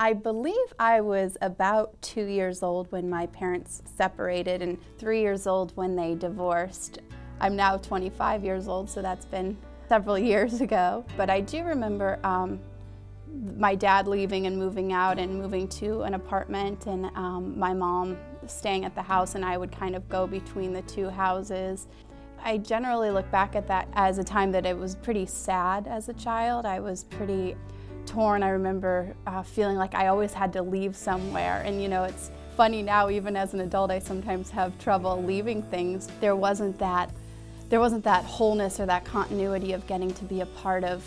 I believe I was about 2 years old when my parents separated and 3 years old when they divorced. I'm now 25 years old, so that's been several years ago. But I do remember my dad leaving and moving out and moving to an apartment, and my mom staying at the house, and I would kind of go between the two houses. I generally look back at that as a time that it was pretty sad as a child. I was pretty torn. I remember feeling like I always had to leave somewhere, and it's funny now, even as an adult, I sometimes have trouble leaving things. There wasn't that wholeness or that continuity of getting to be a part of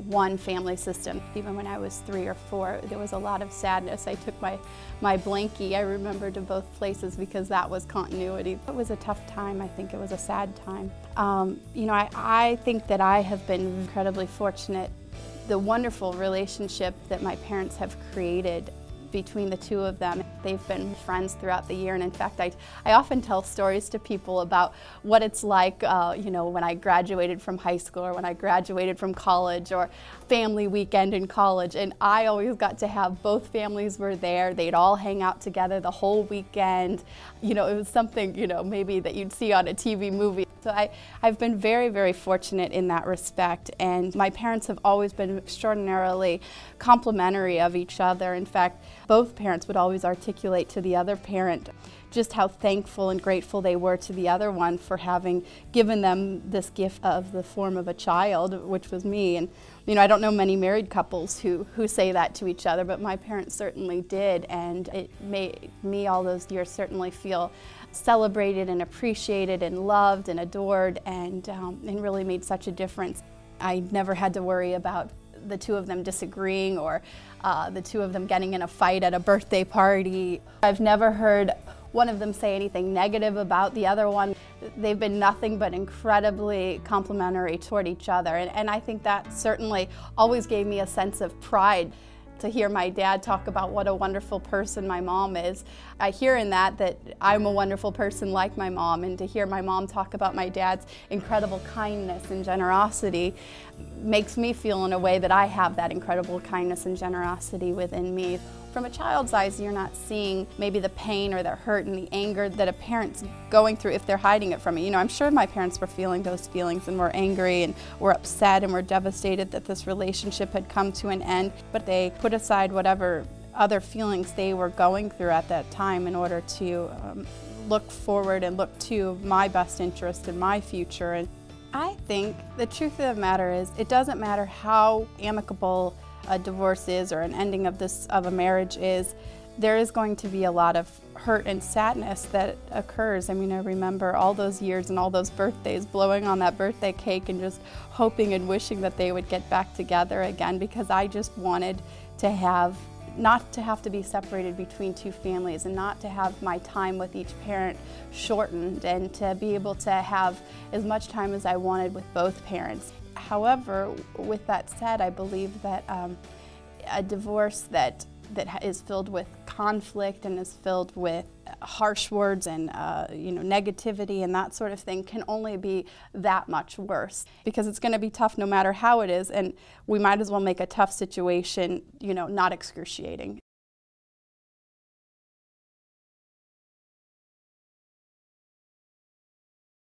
one family system. Even when I was 3 or 4, there was a lot of sadness. I took my blankie, I remember, to both places because that was continuity. It was a tough time. I think it was a sad time. I think that I have been incredibly fortunate. The wonderful relationship that my parents have created between the two of them. They've been friends throughout the year, and in fact, I often tell stories to people about what it's like, when I graduated from high school or when I graduated from college or family weekend in college, and I always got to have both families were there. They'd all hang out together the whole weekend. It was something, maybe that you'd see on a TV movie. So I've been very, very fortunate in that respect, and my parents have always been extraordinarily complimentary of each other. In fact, both parents would always articulate to the other parent just how thankful and grateful they were to the other one for having given them this gift of the form of a child, which was me. And I don't know many married couples who say that to each other, but my parents certainly did, and it made me all those years certainly feel celebrated and appreciated and loved and adored, and really made such a difference. I never had to worry about the two of them disagreeing or the two of them getting in a fight at a birthday party. I've never heard one of them say anything negative about the other one. They've been nothing but incredibly complimentary toward each other, and I think that certainly always gave me a sense of pride to hear my dad talk about what a wonderful person my mom is. I hear in that I'm a wonderful person like my mom, and to hear my mom talk about my dad's incredible kindness and generosity makes me feel in a way that I have that incredible kindness and generosity within me. From a child's eyes, you're not seeing maybe the pain or the hurt and the anger that a parent's going through if they're hiding it from you. I'm sure my parents were feeling those feelings and were angry and were upset and were devastated that this relationship had come to an end, but they put aside whatever other feelings they were going through at that time in order to look forward and look to my best interest and my future. And I think the truth of the matter is, it doesn't matter how amicable a divorce is or an ending of a marriage is, there is going to be a lot of hurt and sadness that occurs. I remember all those years and all those birthdays, blowing on that birthday cake and just hoping and wishing that they would get back together again, because I just wanted to not to have to be separated between two families, and not to have my time with each parent shortened, and to be able to have as much time as I wanted with both parents. However, with that said, I believe that a divorce that is filled with conflict and is filled with harsh words and negativity and that sort of thing can only be that much worse, because it's going to be tough no matter how it is, and we might as well make a tough situation not excruciating.